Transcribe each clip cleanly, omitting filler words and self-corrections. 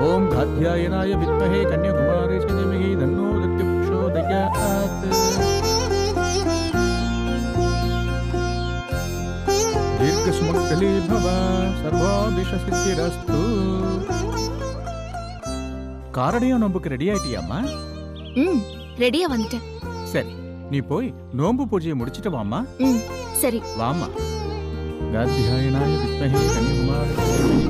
ஓம் காத்யாயனாய வித்மஹே கன்யாகுமாரி தீமஹி தன்னோ பிரச்சோதயாத். தீர்க்க சுமங்கலி பவ சர்வாபிஷ சித்திரஸ்து. காரடையும் நோம்புக்கு ரெடி ஆயிட்டியாம்மா? ரெடியா வந்துட்டேன். சரி, நீ போய் நோம்பு பூஜையை முடிச்சிட்டு வாமா. சரி வாமா. காத்யாயனாய வித்மஹே கன்யாகுமாரி தீமஹி.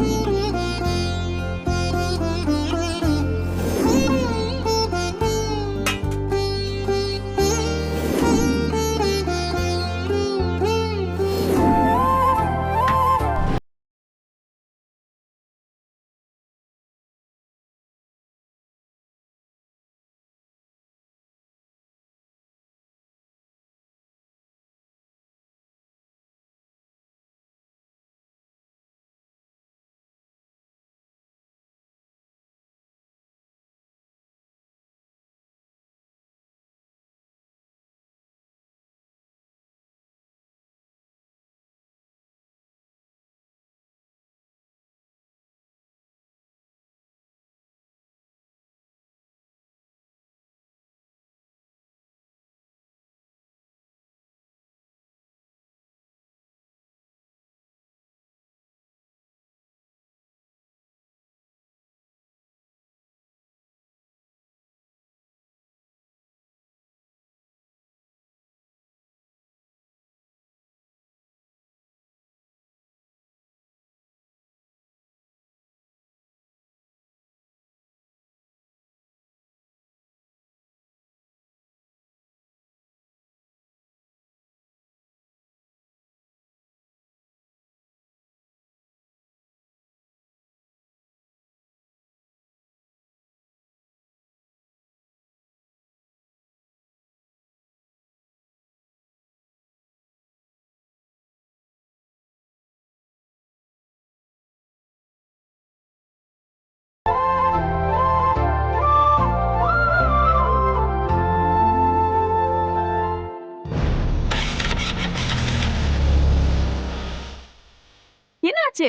என்னாச்சு?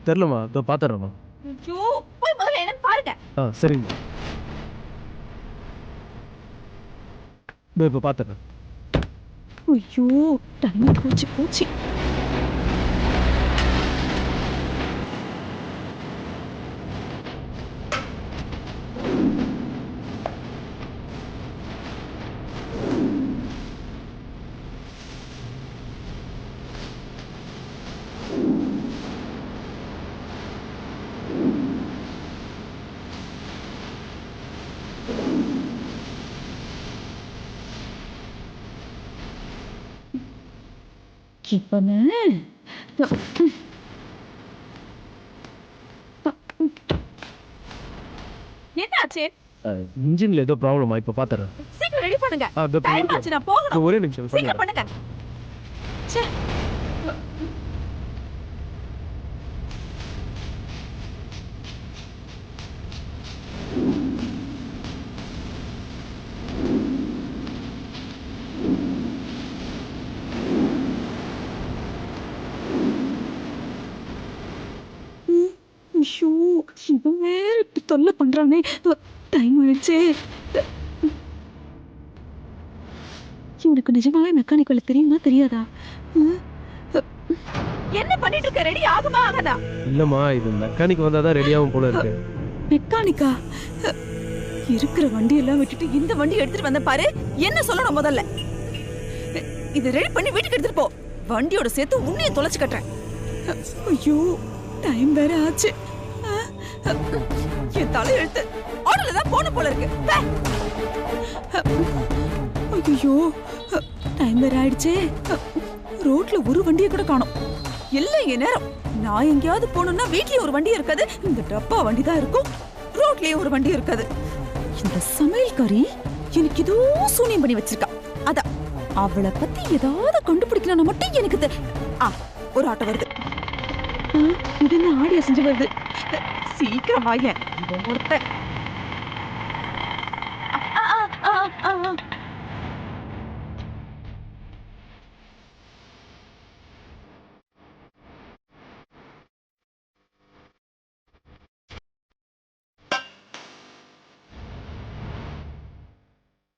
தெரியலமா, இதோ பாத்துறேம்மா. ஐயோ, போய் முதல்ல என்னன்னு பாருங்க. சரிங்க. இப்போ பாத்துறேன். ஐயோ, டைம் போச்சு போச்சு. இப்பமே என்னாச்சு? இன்ஜின்ல ஏதோ ப்ராப்ளமா, இப்போ பாத்துறேன். சீக்கிரம் ரெடி பண்ணுங்க. டைம் ஆச்சு, நான் இதோ போகணும். ஒரே நிமிஷம் சீக்கிரம் பண்ணுங்க. ச்சே. ஐயோ, இவன் வேற இப்படி தொல்லை பண்றானே. டைம் ஆயிடுச்சே. இவனுக்கு நிஜமாவே மெக்கானிக் வேலை தெரியுமா தெரியாதா? என்ன பண்ணிட்டு இருக்க? ரெடி ஆகுமா ஆகாதா? இல்லம்மா, இது மெக்கானிக் வந்தாதான் ரெடி ஆகும் போல இருக்கு. மெக்கானிக்கா? இருக்கிற வண்டி எல்லாம் விட்டுட்டு இந்த வண்டி எடுத்துட்டு வந்த பாரு. என்ன சொல்லணும் முதல்ல? இது ரெடி பண்ணி வீட்டுக்கு எடுத்துட்டு போ. வண்டியோட சேர்த்து உன்னையும் தொலைச்சு கட்டுறேன். ஐயோ, டைம் வேற ஆச்சு. என் தலை எழுத்து ஆர்டர்ல தான் போன போல இருக்கு. ஐயோ, டைம் வேற ஆயிடுச்சே. ரோட்ல ஒரு வண்டியை கூட காணோம். இல்லை, என் நேரம். நான் எங்கேயாவது போகணும்னா வீட்லயும் ஒரு வண்டி இருக்காது, இந்த டப்பா வண்டி தான் இருக்கும். ரோட்லயும் ஒரு வண்டி இருக்காது. இந்த சமையல்காரி எனக்கு ஏதோ சூனியம் பண்ணி வச்சிருக்கா. அதான் அவளை பத்தி ஏதாவது கண்டுபிடிக்கலன்னா மட்டும் எனக்கு ஒரு ஆட்டோ வருது. இது என்ன ஆடியோ செஞ்சு வருது? சீக்கிரம் வாங்க ஒருத்தன்.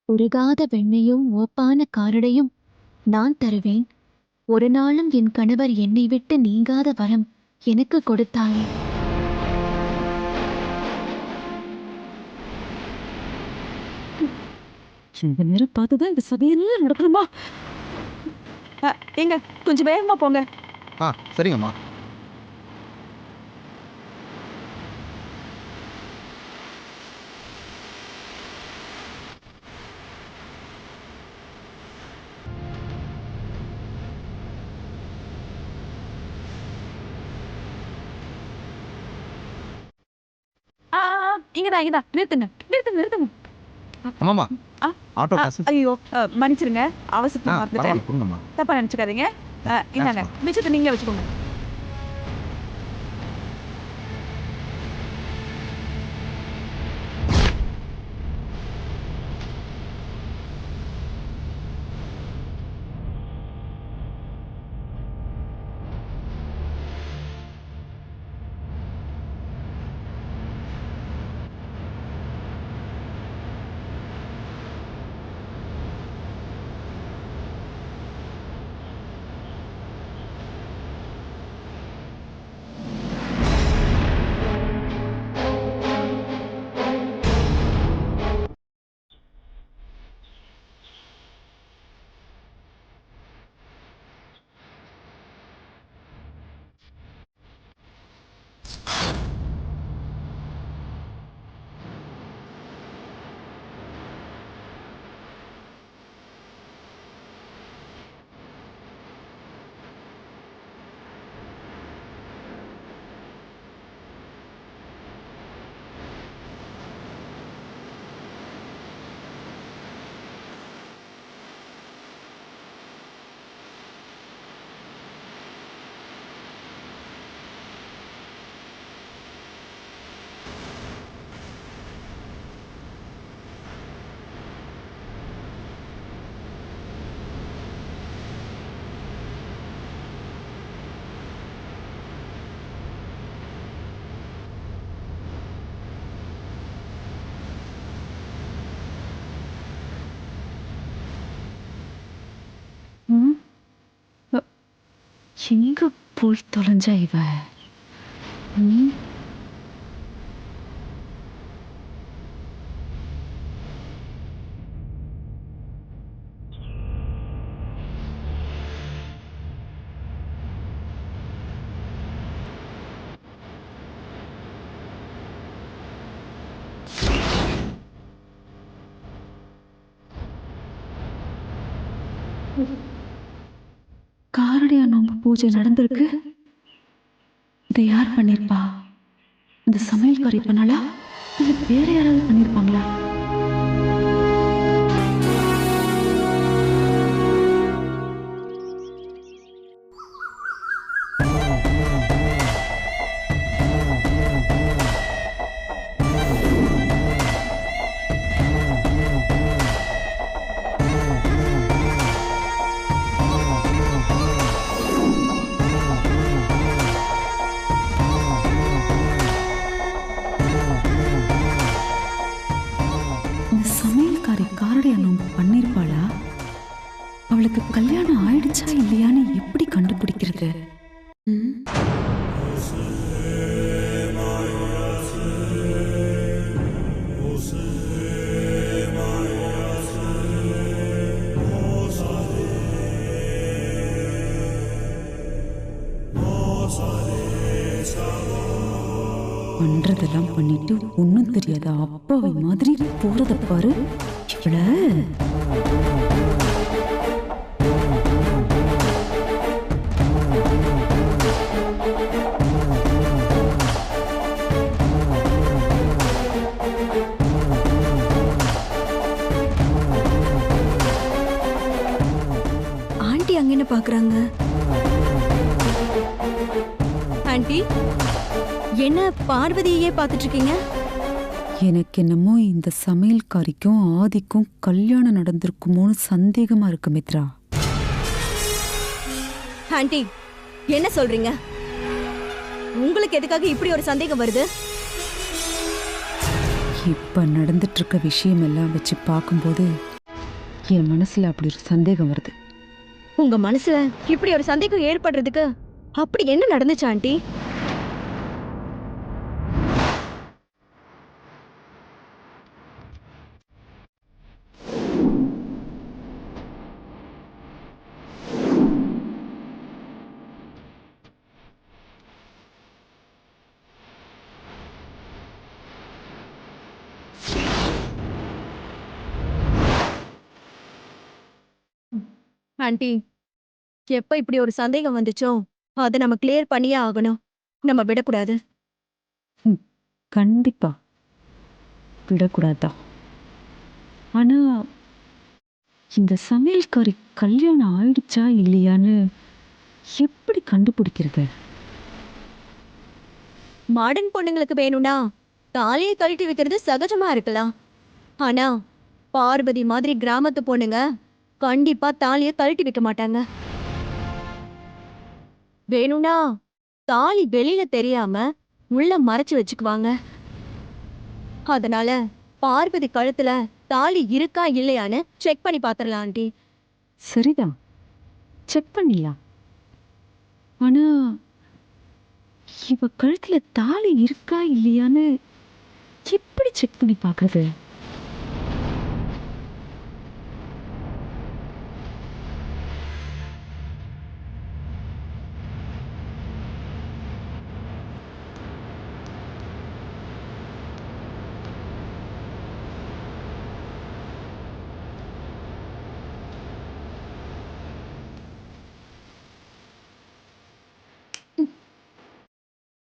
உருகாத வெண்ணையும் ஓப்பான காரடையும் நான் தருவேன். ஒரு நாளும் என் கணவர் என்னை விட்டு நீங்காத வரம் எனக்கு கொடுத்தாயே. இந்த நேரம் பார்த்துதான் இந்த சதியெல்லாம் நடக்கணுமா? ஏங்க கொஞ்சம் வேகமா போங்க. ஆ சரிங்கம்மா. இங்கதான் நிறுத்துங்க. ஆமாம்மா. ஆ, ஆட்டோ ஆ, காசு. ஐயோ மன்னிச்சிருங்க, ஆ அவசரத்தை மறந்துட்டேன். பரவாயில்ல கொடுங்கம்மா. தப்பா நினைச்சுக்காதீங்க. இந்தாங்க, ஆ. மிச்சத்தை நீங்களே வச்சுக்கோங்க. எங்க போய் தொலைஞ்சா இவ? காரடியா நோம்பு பூஜை நடந்திருக்கு. இதை யார் பண்ணிருப்பா? இந்த சமையல்காரி பண்ணலா, இல்ல வேற யாராவது பண்ணிருப்பாங்களா? இந்த சமையல்காரி காரடியா நோம்பு பண்ணிருப்பாளா? அவளுக்கு கல்யாணம் ஆயிடுச்சா இல்லையான்னு எப்படி கண்டுபிடிக்கிறது? பண்றதெல்லாம் பண்ணிட்டு ஒன்னும் தெரியாத அப்பாவை மாதிரி போறத பாரு. இவள ஆண்டி அங்க என்ன பாக்குறாங்க? ஆண்டி என்ன பார்வதியே பார்த்துட்டு இருக்கீங்க? எனக்கு என்னமோ இந்த சமையல்காரிக்கும் ஆதிக்கும் கல்யாணம் நடந்திருக்குமோன்னு சந்தேகமா இருக்கு மித்ரா. ஆண்டி என்ன சொல்றீங்க? உங்களுக்கு எதுக்காக இப்படி ஒரு சந்தேகம் வருது? இப்ப நடந்துட்டு இருக்க விஷயம் எல்லாம் வச்சு பார்க்கும்போது என் மனசுல அப்படி ஒரு சந்தேகம் வருது. உங்க மனசுல இப்படி ஒரு சந்தேகம் ஏற்படுறதுக்கு அப்படி என்ன நடந்துச்சு ஆண்டி? ஆண்டி, எப்ப இப்படி ஒரு சந்தேகம் வந்துச்சோ அதை நம்ம கிளியர் பண்ணியே ஆகணும். நம்ம விடக்கூடாது. கண்டிப்பா விடக்கூடாதான். ஆனா இந்த சமையல்காரி கல்யாணம் ஆயிடுச்சா இல்லையான்னு எப்படி கண்டுபிடிக்கிறது? மாடர்ன் பொண்ணுங்களுக்கு வேணும்னா தாலியை கழட்டி வைக்கிறது சகஜமா இருக்கலாம். ஆனா பார்வதி மாதிரி கிராமத்து பொண்ணுங்க கண்டிப்பா தாலியை கழட்டி வைக்க மாட்டாங்க. வேணும்னா தாலி வெளியில தெரியாம உள்ள மறைச்சு வச்சுக்குவாங்க. அதனால பார்வதி கழுத்துல தாலி இருக்கா இல்லையான்னு செக் பண்ணி பாத்திரலாம் ஆண்டி. சரிதான், செக் பண்ணிடலாம். ஆனா இவ கழுத்துல தாலி இருக்கா இல்லையான்னு எப்படி செக் பண்ணி பார்க்கறது?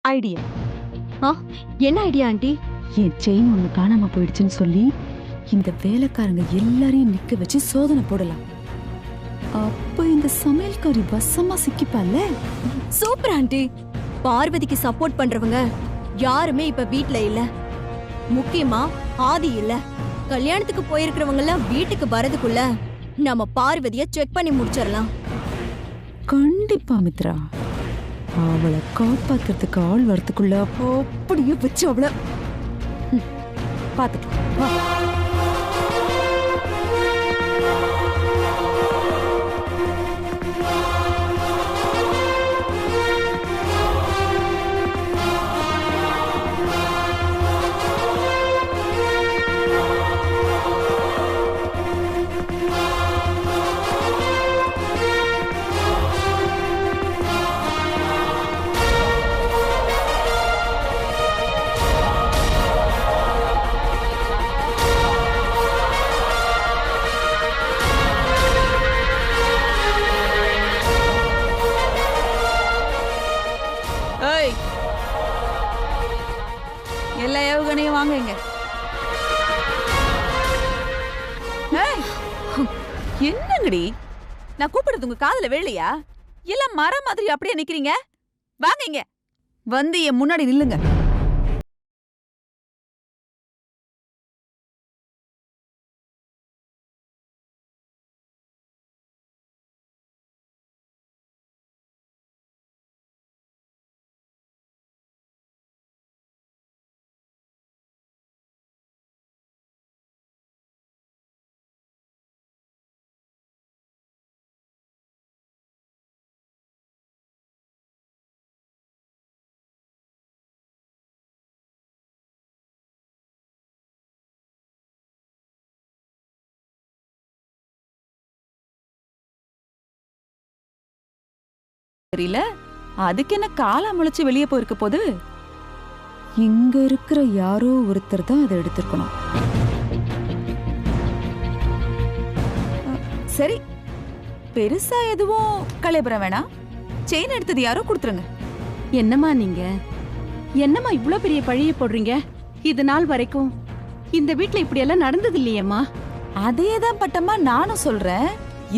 ஐடியா. என்ன ஐடியா ஆண்டி? என் செயின் ஒண்ணு காணாம போயிடுச்சுன்னு சொல்லி இந்த வேலைக்காரங்க எல்லாரையும் நிக்க வச்சு சோதனை போடலாம். அப்ப இந்த சமையல்காரி வசமா சிக்கிப்பால. Super aunty. பார்வதிக்கு சப்போர்ட் பண்றவங்க யாருமே இப்ப வீட்ல இல்ல. முக்கியமா ஆதி இல்ல. கல்யாணத்துக்கு போயிருக்கிறவங்க எல்லாம் வீட்டுக்கு வரதுக்குள்ள நம்ம பார்வதிய செக் பண்ணி முடிச்சிடலாம். கண்டிப்பா மித்ரா, அவளை காப்பாத்துறதுக்கு ஆள் வரதுக்குள்ள அப்படியே வச்சு அவளை பாத்துக்கலாம். எல்லா ஏவுகணையும் வாங்க இங்க. என்னங்கடி, நான் கூப்பிடுறது உங்க காதுல விழலையா? எல்லாம் மரம் மாதிரி அப்படியே நிக்கிறீங்க. வாங்க இங்க வந்து என் முன்னாடி நில்லுங்க. தெரியல, அதுக்கு என்ன காலா முளைச்சு வெளியே போயிருக்க போது? இங்க இருக்கிற யாரோ ஒருத்தர் தான் அதை எடுத்திருக்கணும். சரி, பெருசா எதுவும் கலைபுரம் வேணாம். செயின் எடுத்தது யாரோ கொடுத்துருங்க. என்னம்மா நீங்க? என்னம்மா இவ்ளோ பெரிய பழிய போடுறீங்க? இது நாள் வரைக்கும் இந்த வீட்ல இப்படி எல்லாம் நடந்தது இல்லையேம்மா. அதேதான் பட்டம்மா நானும் சொல்றேன்.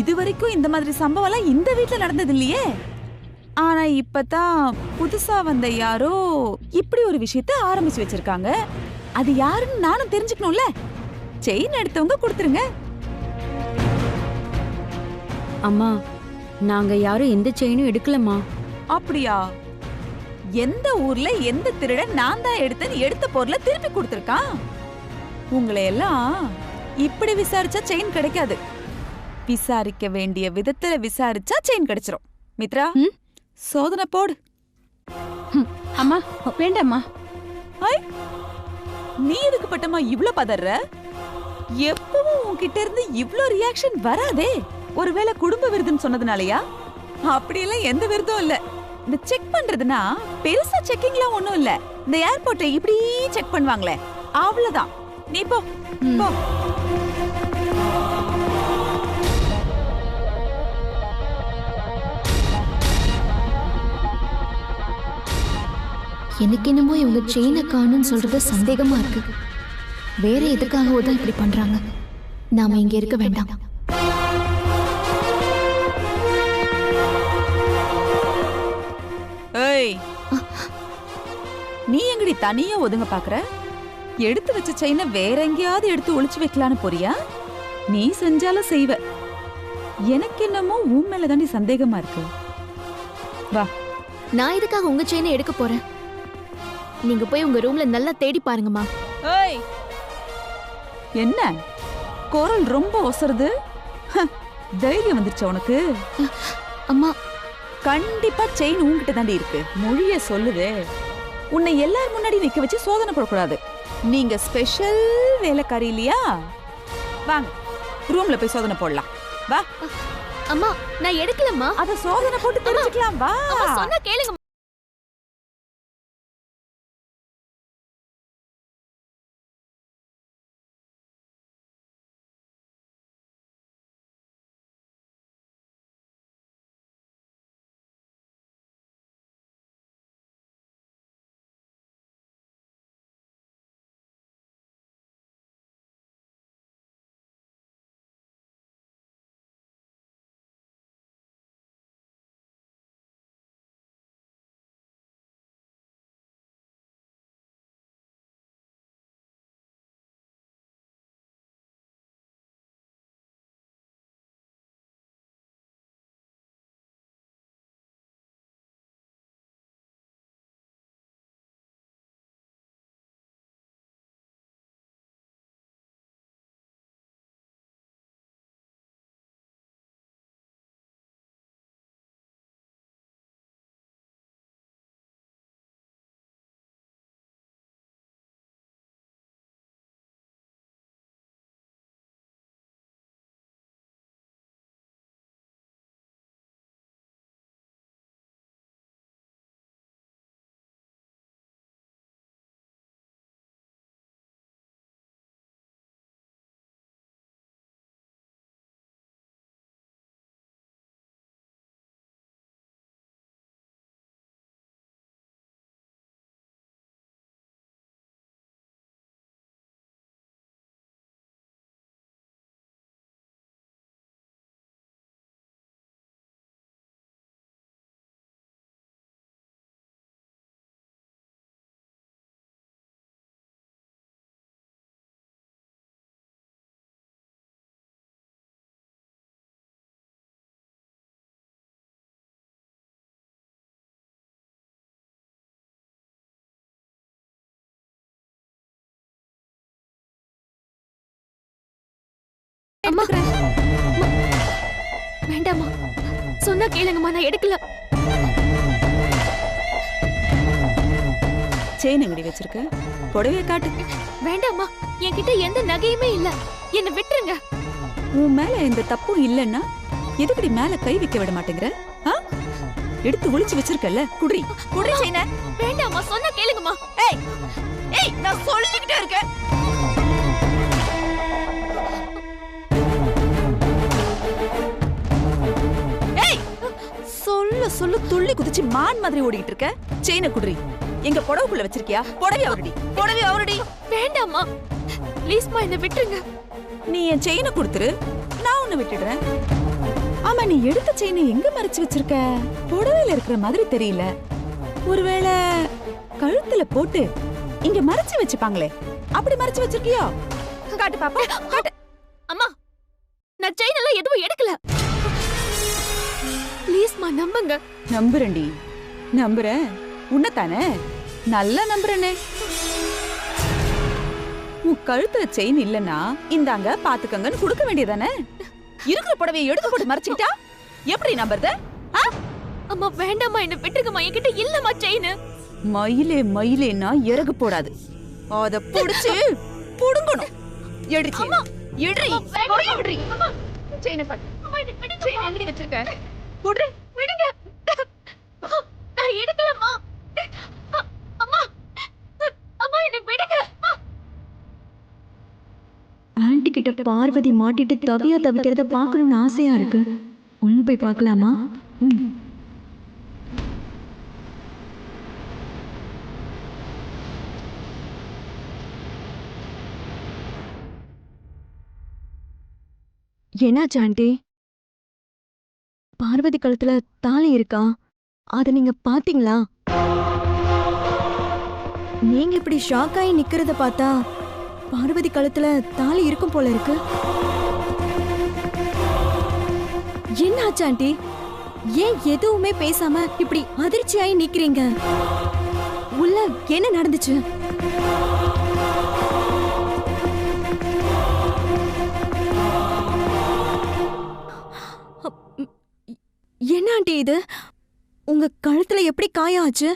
இது வரைக்கும் இந்த மாதிரி சம்பவம் எல்லாம் இந்த வீட்ல நடந்தது இல்லையே. ஆனா இப்பதான் புதுசா வந்த யாரோ இப்படி ஒரு விஷயத்த ஆரம்பிச்சு வச்சிருக்காங்க. அது யாருன்னு நானும் தெரிஞ்சுக்கணும்ல. செயின் எடுத்தவங்க கொடுத்துருங்க. அம்மா, நாங்க யாரும் எந்த செயினும் எடுக்கலம்மா. அப்படியா? எந்த ஊர்ல எந்த திருடன் நான் தான் எடுத்தேன்னு எடுத்த பொருளை திருப்பி கொடுத்துருக்கான்? உங்களை எல்லாம் இப்படி விசாரிச்சா செயின் கிடைக்காது. விசாரிக்க வேண்டிய விதத்துல விசாரிச்சா செயின் கிடைச்சிரும். மித்ரா, ம்? சோதனை போடு. அம்மா வேண்டாம்மா. நீ எதுக்கு பட்டமா இவ்ளோ பதற? எப்பவும் உன்கிட்ட இருந்து இவ்ளோ ரியாக்ஷன் வராதே. ஒருவேளை குடும்ப விருதுன்னு சொன்னதுனாலயா? அப்படியெல்லாம் எந்த விருதும் இல்ல. இந்த செக் பண்றதுனா பெருசா செக்கிங்லாம் ஒண்ணும் இல்ல. இந்த ஏர்போர்ட்டை இப்படி செக் பண்ணுவாங்களே, அவ்வளவுதான். நீ போ போ. எனக்கு என்னமோ இவங்க செயினை காணும்னு சொல்றது சந்தேகமா இருக்கு. வேற எதுக்காகவோ தான் இப்படி பண்றாங்க. நாம இங்க இருக்க வேண்டாம். ஏய், நீ எங்கடி தனியா ஒதுங்க பாக்குற? எடுத்து வச்ச செயினை வேற எங்கேயாவது எடுத்து ஒளிச்சு வைக்கலான்னு போறியா? நீ செஞ்சாலும் செய்வ. எனக்கு என்னமோ உன் மேல தாண்டி சந்தேகமா இருக்கு. வா. நான் எதுக்காக உங்க செயினை எடுக்க போறேன்? நீங்க போய் உங்க ரூம்ல நல்லா தேடி பாருங்கம்மா. ஏய், என்ன குரல் ரொம்ப ஒசருது? தைரியம் வந்துருச்சு உனக்கு? அம்மா, கண்டிப்பா செயின் உன்கிட்ட தாண்டி இருக்கு. மொழிய சொல்லுதே. உன்னை எல்லார் முன்னாடி நிக்க வச்சு சோதனை போடக்கூடாது. நீங்க ஸ்பெஷல் வேலைக்காரி இல்லையா? வாங்க, ரூம்ல போய் சோதனை போடலாம். வா. அம்மா நான் எடுக்கலம்மா. அத சோதனை போட்டு தெரிஞ்சுக்கலாம். வா. அம்மா சொன்னா கேளுங்க. அம்மா, வேண்டாம்மா. சொன்னா கேளுங்கம்மா. நான் எடுக்கல. செயின் எங்கடி வச்சிருக்க? புடவைய காட்டு. வேண்டாம்மா, என்கிட்ட எந்த நகையுமே இல்ல. என்ன விட்டுருங்க. உன் மேல எந்த தப்பும் இல்லன்னா எதுக்கடி மேல கை வைக்க விட மாட்டேங்கிற? எடுத்து ஒளிச்சு வச்சிருக்கல. குடி குடி செயினை. வேண்டாம்மா, சொன்னா கேளுங்கம்மா. ஏய் ஏய், நான் சொல்லிக்கிட்டே இருக்கேன். சொல்ல துள்ளி குதிச்சு மான் மாதிரி ஓடிட்டு இருக்க. செயினை குடுறி. எங்க புடவைக்குள்ள வச்சிருக்கியா? புடவை அவரடி, புடவை அவரடி. வேண்டாம்மா, ப்ளீஸ்மா, என்ன விட்டுருங்க. நீ என் செயினை கொடுத்துரு, நான் உன்னை விட்டுடுறேன். ஆமா, நீ எடுத்த செயினை எங்க மறைச்சு வச்சிருக்க? புடவையில இருக்கிற மாதிரி தெரியல. ஒருவேளை கழுத்துல போட்டு இங்க மறைச்சு வச்சுப்பாங்களே, அப்படி மறைச்சு வச்சிருக்கியா? காட்டு பாப்பா, காட்டு. அம்மா, நான் செயின் எல்லாம் எதுவும் எடுக்கல. ப்ளீஸ்மா, நம்புங்க. நம்புறேன்டி, நம்புறேன். உன்னதானே நல்லா நம்புறேனே. உன் கழுத்துல செயின் இல்லனா இந்தாங்க பாத்துக்கங்கன்னு கொடுக்க வேண்டியதானே? இருக்கிற புடவையை எடுத்து போட்டு மறைச்சுக்கிட்டா எப்படி நம்புறது? அம்மா வேண்டாம்மா, என்ன விட்டுருங்கம்மா, என்கிட்ட இல்லம்மா செயின். மயிலே மயிலேன்னா இறகு போடாது, அத புடிச்சு புடுங்கணும். எடுச்சு எடுறி விடுறி. செயினை பாரு. அம்மா, என்ன விடுங்க. செயின் எங்க வச்சிருக்க? விடுறி, விடுங்க. நான் எடுக்கலம்மா. அம்மா, அம்மா, என்ன விடுங்க. ஆன்ட்டி கிட்ட பார்வதி மாட்டிட்டு தவியா தவிக்கிறத பார்க்கணும்னு ஆசையா இருக்கு. உள்ள போய் பார்க்கலாமா? என்னாச்சு ஆண்டி? பார்வதி கழுத்துல தாலி இருக்கா? அத நீங்க பாத்தீங்களா? நீங்க இப்படி ஷாக் ஆகி நிக்கிறத பார்த்தா பார்வதி கழுத்துல தாலி இருக்கும் போல இருக்கு. என்னாச்சு ஆண்டி? ஏன் எதுவுமே பேசாம இப்படி அதிர்ச்சியாயி நிக்கிறீங்க? உள்ள என்ன நடந்துச்சு? என்ன ஆண்டி இது? உங்க கழுத்துல எப்படி காயம் ஆச்சு?